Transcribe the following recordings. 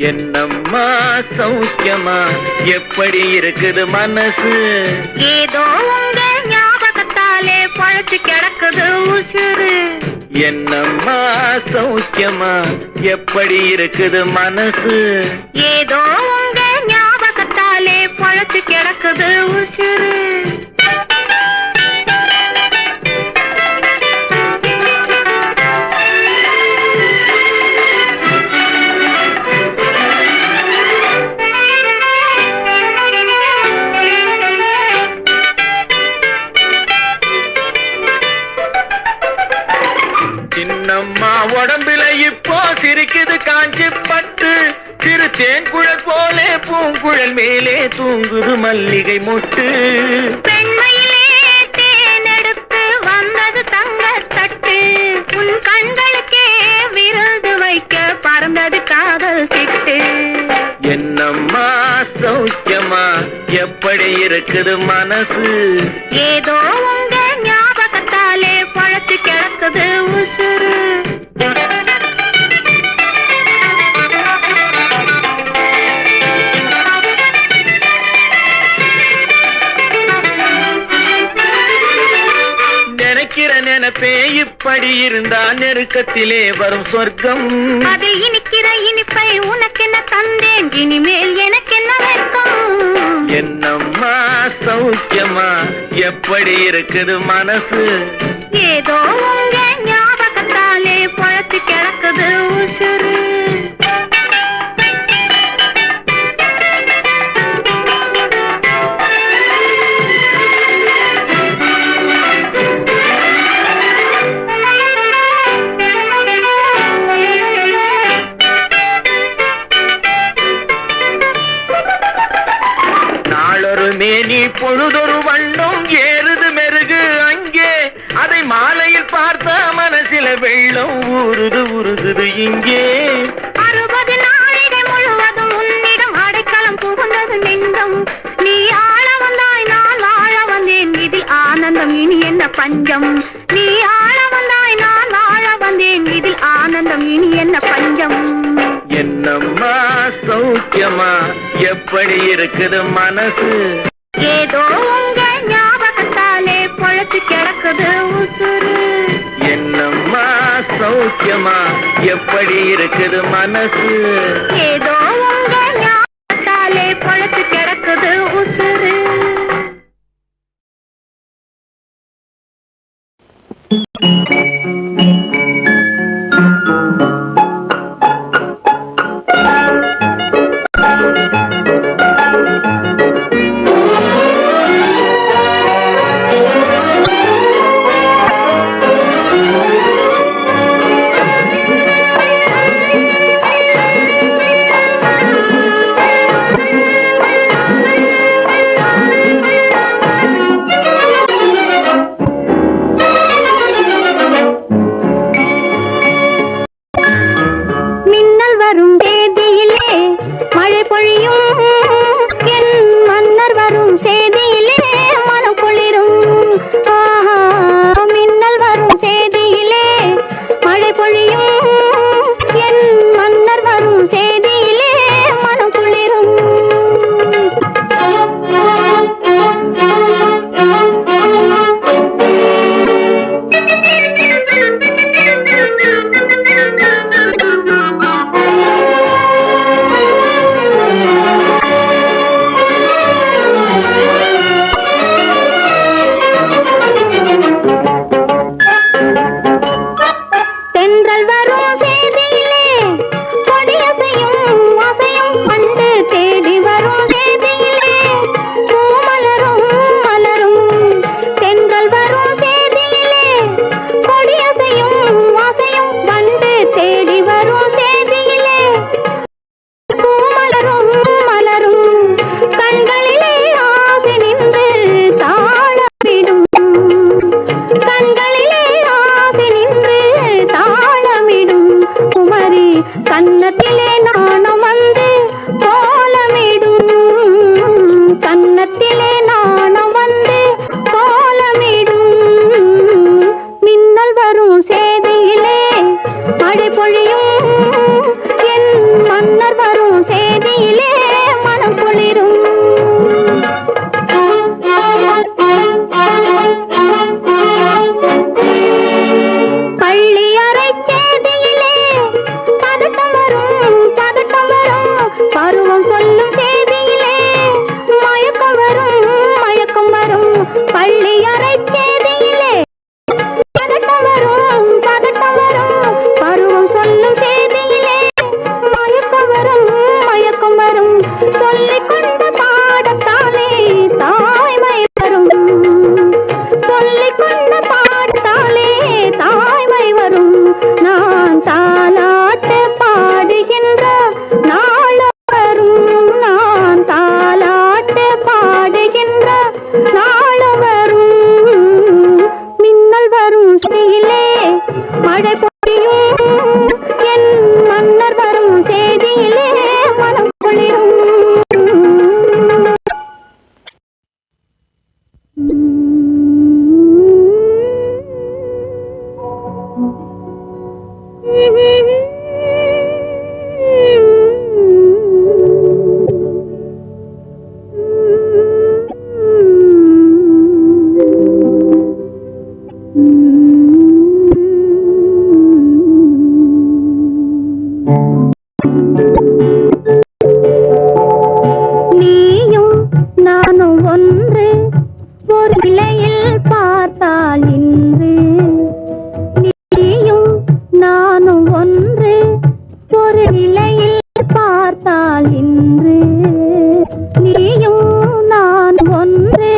என்னம்மா சௌக்கியமா எப்படி இருக்குது மனசு? ஏதோ உங்க ஞாபகத்தாலே பழச்சு கிடக்குது உசுறு. என்னம்மா சௌக்கியமா எப்படி இருக்குது மனசு? ஏதோ உங்க ஞாபகத்தாலே பழச்சு கிடக்குது உசுறு. சின்னம்மா உடம்புல இப்போ சிரிக்குது காஞ்சி பட்டு, சிறு தேன்குழல் போலே பூங்குழல் மேலே தூங்குது மல்லிகை மொட்டு. பெண்மையிலே தேனெடுத்து வந்தது தங்க தட்டு, உன் கண்களுக்கே விருது வைக்க பறந்தது காதல் சிட்டு. என்னம்மா சௌக்கியமா எப்படி இருக்குது மனசு? ஏதோ உங்க ஞாபகத்தாலே பழச்சு கிடக்குது உசுறு. நினைக்கிற நினைப்பே இப்படி இருந்தா நெருக்கத்திலே வரும் சொர்க்கம். அது இனிக்கிற இனிப்பை உனக்கு என்ன தந்தேன், இனிமேல் எனக்கு என்ன வெட்கம். என்னம்மா சௌக்கியமா எப்படி இருக்குது மனசு? ஏதோ உங்க ஞாபகத்தாலே பழச்சு கிடக்குது உசுறு. மேனி பொழுதொரு வண்ணம் ஏறுது மெருகு அங்கே, அதை மாலையில் பார்த்த மனசில வெள்ளம் ஊறுது உருகுது இங்கே. 60 நாளிடை முழுவதும் உன்னிடம் அடைக்கலம் புகுந்தது நெஞ்சம். நீ ஆள வந்தாய் நான் வாழ வந்தேன், இதில் ஆனந்தம் இனி என்ன பஞ்சம். நீ ஆள வந்தாய் நான் வாழ வந்தேன், இதில் ஆனந்தம் இனி என்ன பஞ்சம். என்னம்மா சௌக்கியமா எப்படி இருக்குது மனசு? ஏதோ உங்க ஞாபகத்தாலே பழச்சு கிடக்குது உசுறு. என்னம்மா சௌக்கியமா எப்படி இருக்குது மனசு? ஏதோ உங்க ஞாபகத்தாலே பழச்சு கிடக்குது உசுறு. மழை பொழியும் என் மன்னர் வரும் செய்தியிலே மனம் குளிரும். பள்ளி அறை செய்தியிலே பதட்டம் வரும், பதட்டம் வரும். பருவம் சொல்லும் செய்தியிலே மயக்கம் வரும், மயக்கம் வரும். பள்ளி அறை செய்தியிலே பதட்டம் வரும், பதட்டம் வரும். பருவம் சொல்லும் செய்தியிலே மயக்கம் வரும், மயக்கம் வரும். சொல்லிக் கொண்ட பாடத்தாலே தாய்மை வரும், சொல்லிக் கொண்ட பாடத்தாலே தாய்மை வரும். நான் தாலாட்டு பாடுகின்ற நாள் வரும், நான் தாலாட்டு பாடுகின்ற நாள் வரும். மின்னல் வரும் செய்தியிலே மழை பொழியும், என் மன்னர் வரும் செய்தியிலே மனம் குளிரும். நீயும் நானும் ஒன்று, ஒரு நிலையில் பார்த்தால் இன்று. நீயும் நானும் ஒன்று, ஒரு நிலையில் பார்த்தால் இன்று. நீயும் நான் ஒன்று.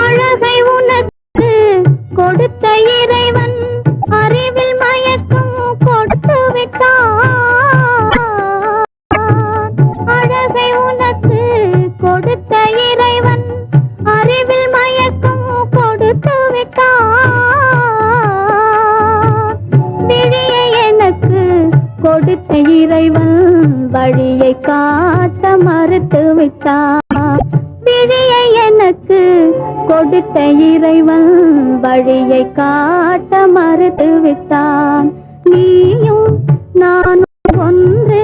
அழகை உனக்கு கொடுத்த இறைவன் அறிவில் மயக்கம் கொடுத்து விட்டான். அழகை உனக்கு கொடுத்த இறைவன் அறிவில் மயக்கம் கொடுத்து விட்டான். விழியை எனக்கு கொடுத்த இறைவன் வழியை காட்ட மறுத்து விட்டான். விழியை எனக்கு கொடுத்த இறைவன் வழியை காட்ட மறுத்து விட்டான். நீயும் நானும் ஒன்று,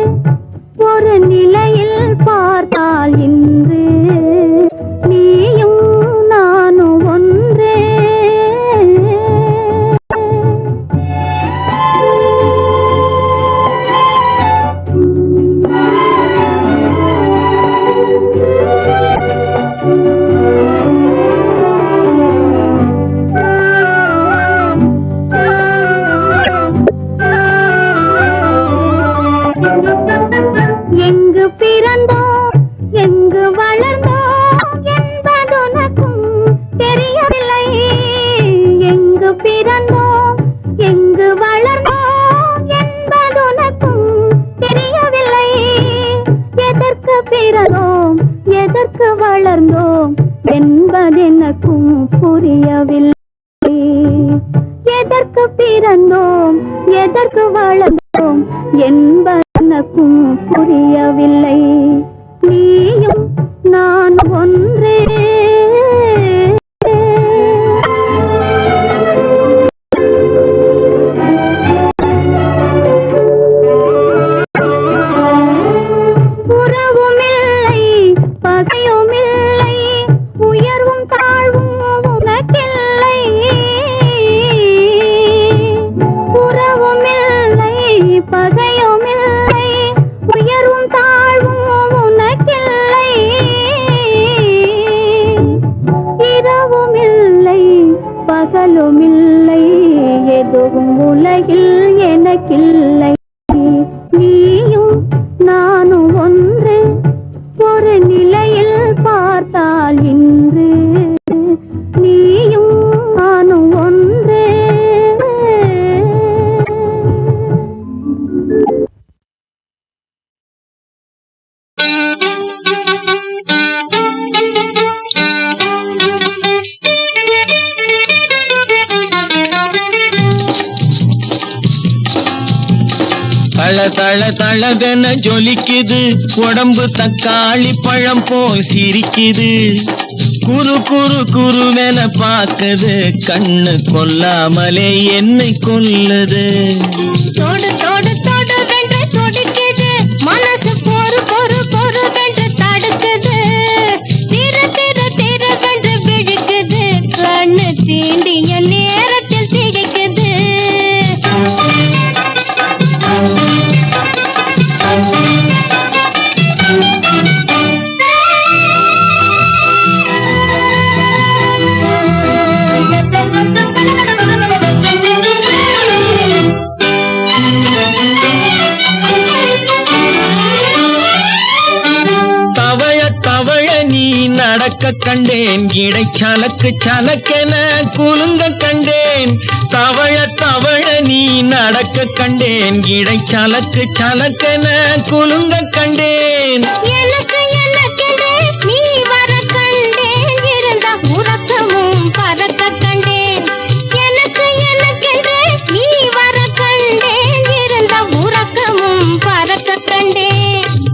ஒரு நிலையில் பார்த்தால் இன்று. நீயும் நானும் ஒன்று. எங்கு பிறந்தோம், எங்கு வளர்ந்தோம் என்பதுனக்கும் தெரியவில்லை. எங்கு பிறந்தோம், எங்கு வளர்ந்தோம் என்பதுனக்கும் தெரியவில்லை. எதற்கு பிறந்தோம், எதற்கு வளர்ந்தோம் என்பதெனக்கும் புரியவில்லை. எதற்கு பிறந்தோம், எதற்கு வளர்ந்தோம் என்பதெனக்கும் புரியவில்லை. நீயும் நான் ஒன்றே. உறவுமில்லை, பகையுமில்லை, உயர்வும் தாழ்வும் உனக்கில்லை. உறவுமில்லை, பகையுமில்லை, உயர்வும் தாழ்வும் உனக்கில்லை. இரவுமில்லை, பகலுமில்லை, எதுவும் உலகில் எனக்கில்லை. நீயும் நானும் ஒன்று, ஒரு நிலையில் பார்த்தால் இன்று. நீயும் நானும் ஒன்று. தள தளவென ஜொலிக்குது உடம்பு தக்காளி பழம் போல் சிரிக்குது குரு குரு குருவென பாக்குது கண்ணு கொல்லாமலே என்னை கொல்லுது தொடு தொடு தொடு வென்று துடிக்குது மனசு பொறு பொறு பொறு வென்று தடுக்குது திரு திரு திரு வென்று விழிக்குது கண்ணு தீண்டிய நேரத்தில் திகைக்குது நடக்க கண்டேன் இடை சலக்கு சலக்கென குலுங்க கண்டேன் தவழ தவழ நீ நடக்க கண்டேன் இடை சலக்கு சலக்கென குலுங்க கண்டேன் எனக்கு எனக்கென்று நீ வர கண்டேன் இருந்த உறக்கமும் பறக்க கண்டேன் எனக்கு எனக்கென்று நீ வர கண்டேன் இருந்த உறக்கமும் பறக்க கண்டேன்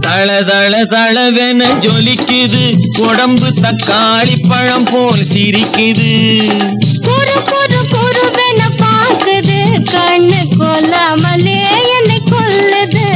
தள தள தளவென ஜொலிக்குது உடம்பு தக்காளி பழம் போல் சிரிக்குது குரு குரு குருவென பாக்குது கண்ணு கொல்லாமலே என்னை கொல்லுது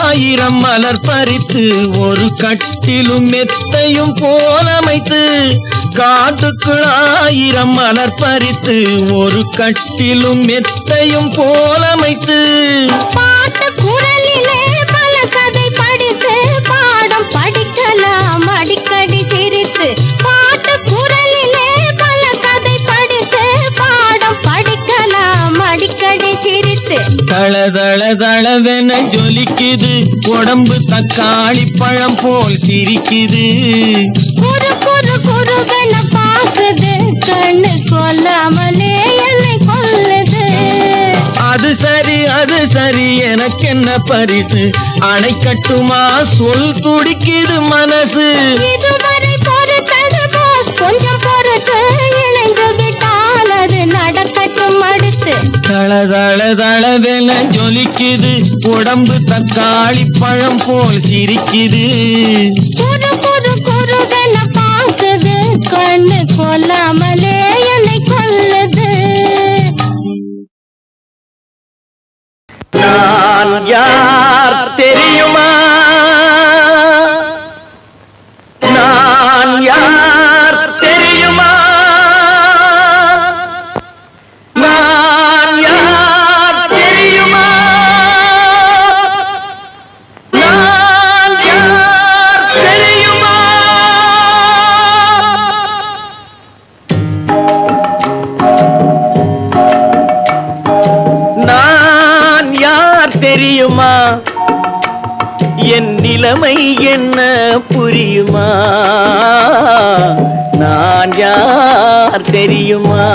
ஆயிரம் மலர் பறித்து ஒரு கட்டிலும் மெத்தையும் போலமைத்து காட்டுக்குள் ஆயிரம் மலர் பறித்து ஒரு கட்டிலும் மெத்தையும் போலமைத்து பாட்டு குரலிலே பல கதை படித்து பாடம் படிக்கலாம் அடிக்கடி சிரித்து பாட்டு குரலிலே பல கதை படித்து பாடம் படிக்கலாம் அடிக்கடி சிரித்து தள தள தளவென ஜொலிக்குது உடம்பு தக்காளி பழம் போல் சிரிக்குது குரு குரு குருவென பாக்குது கண்ணு கொல்லாமலே என்னை கொல்லுது அது சரி எனக்கு என்ன பரிசு அணை கட்டுமா சொல் துடிக்குது மனசு இதுவரை பொறுத்தது போல் கொஞ்சம் பொறுத்து இணைந்து விட்டால் அது நடக்கட்டும் அடுத்து தள தள தளவென ஜொலிக்குது உடம்பு தக்காளி பழம் போல் சிரிக்குது குரு குரு குருவென பாக்குது கண்ணு கொல்லாமலே என்னை கொல்லுது நான் யார் தெரியுமா நான் யார் தெரியுமா நான் யார் தெரியுமா நான் யார் தெரியுமா நான் யார் தெரியுமா என் நிலைமை என்ன புரியுமா நான் யார் தெரியுமா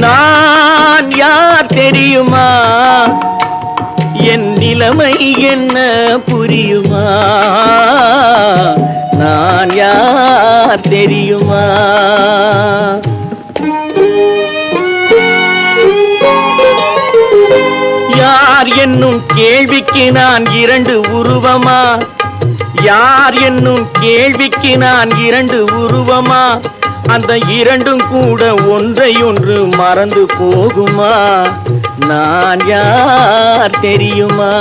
நான் யார் தெரியுமா என் நிலைமை என்ன புரியுமா நான் யார் தெரியுமா யார் என்னும் கேள்விக்கு நான் இரண்டு உருவமா யார் என்னும் கேள்விக்கு நான் இரண்டு உருவமா அந்த இரண்டும் கூட ஒன்றையொன்று மறந்து போகுமா நான் யார் தெரியுமா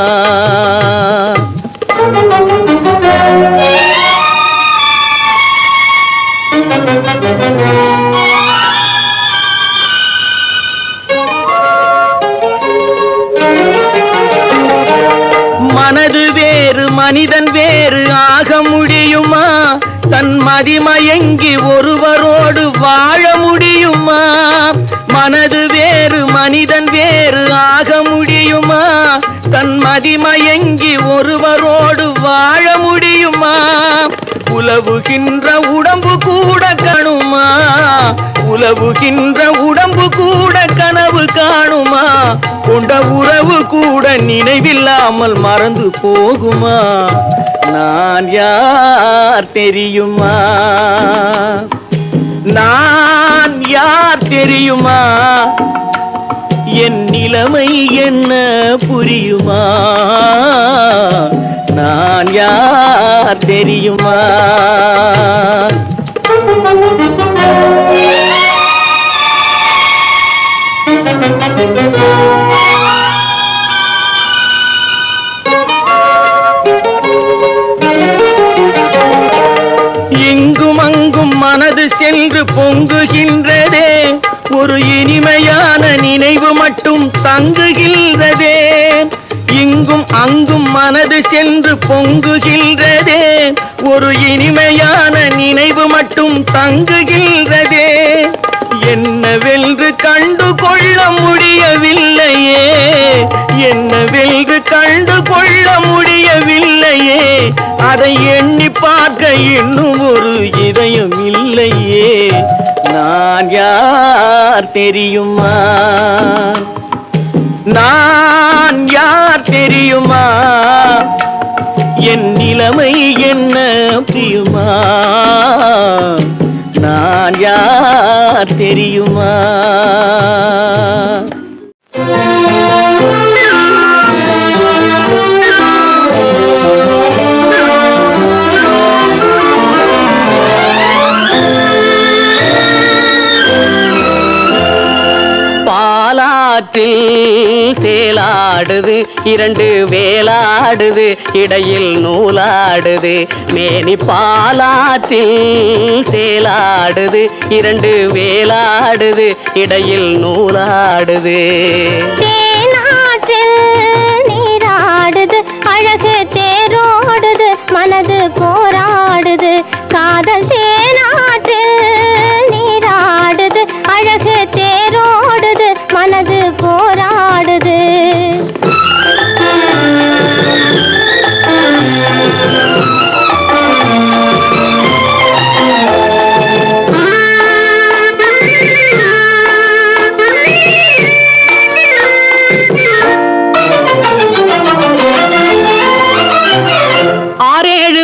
மனது வேறு மனிதன் வேறு ஆக முடியுமா தன் மதிமயங்கி ஒருவரோடு வாழ முடியுமா மனது வேறு மனிதன் வேறு ஆக முடியுமா தன் மதிமயங்கி ஒருவரோடு வாழ முடியுமா உலவுகின்ற உடம்பு கூட கணுமா உலவுகின்ற உடம்பு கூட கனவு காணுமா கொண்ட உறவு கூட நினைவில்லாமல் மறந்து போகுமா நான் யார் தெரியுமா நான் யார் தெரியுமா என் நிலைமை என்ன புரியுமா நான் யார் தெரியுமா இங்கும் அங்கும் மனது சென்று பொங்குகின்றதே ஒரு இனிமையான நினைவு மட்டும் தங்குகின்றதே இங்கும் அங்கும் மனது சென்று பொங்குகின்றதே ஒரு இனிமையான நினைவு மட்டும் தங்குகின்றதே என்னவென்று கண்டு கொள்ள முடியவில்லையே என்னவென்று கண்டு கொள்ள முடியவில்லையே அதை எண்ணி பார்க்க இன்னும் ஒரு இதயம் இல்லையே நான் யார் தெரியுமா நான் யார் தெரியுமா என் நிலைமை என்ன புரியுமா நான் யார் தெரியுமா பாலாற்றில் சேலாடுது இரண்டு வேலாடுது இடையில் நூலாடுது மேனி பாலாற்றில் சேலாடுது இரண்டு வேலாடுது இடையில் நூலாடுது தேனாற்றில் நீராடுது அழகு தேரோடுது மனது போராடுது காதல் தேனாற்றில் நீராடுது அழகு தேரோடுது மனது போராடுது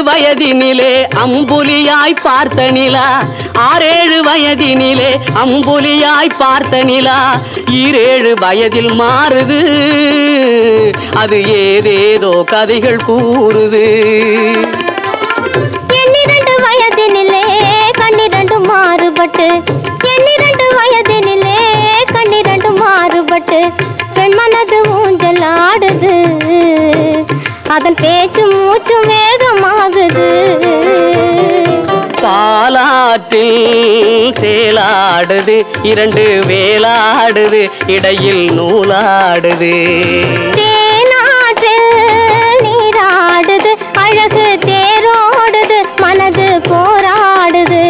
வயதினிலே அம்புலியாய் பார்த்த நிலா 6-7 வயதினிலே அம்புலியாய் பார்த்த நிலா 7 வயதில் மாறுது அது ஏதேதோ கதைகள் கூறுது 12 வயதினிலே கண்ணிரண்டு மாறுபட்டு 12 வயதினிலே கண்ணிரண்டு மாறுபட்டு பெண் மனது ஊஞ்சல் ஆடுது அதன் பேச்சு மூச்சு வேகமாகுது பாலாற்றில் சேலாடுது இரண்டு வேலாடுது இடையில் நூலாடுது தேனாற்றில் நீராடுது அழகு தேரோடுது மனது போராடுது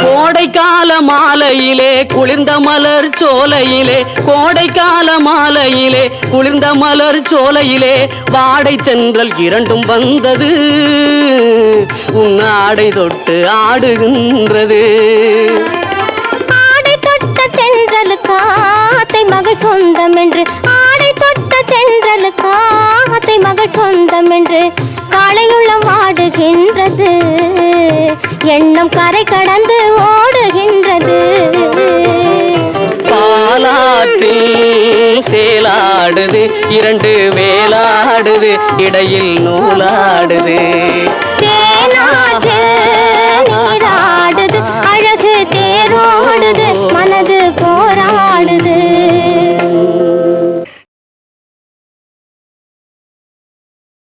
கோடைக்கால மாலையிலே குளிர்ந்த மலர் சோலையிலே கோடைக்கால மாலையிலே குளிர்ந்த மலர் சோலையிலே வாடை தென்றல் இரண்டும் வந்தது உன் ஆடை தொட்டு ஆடுகின்றது ஆடை தொட்ட தென்றலுக்கு ஆத்தை மகள் சொந்தம் என்று ஆடை தொட்ட தென்றலுக்கு ஆத்தை மகள் சொந்தம் என்று காளையுள்ளம் ஆடுகின்றது எண்ணம் கரை கடந்து ஓடுகின்றது பாலாற்றில் சேலாடுது இரண்டு வேலாடுது இடையில் நூலாடுது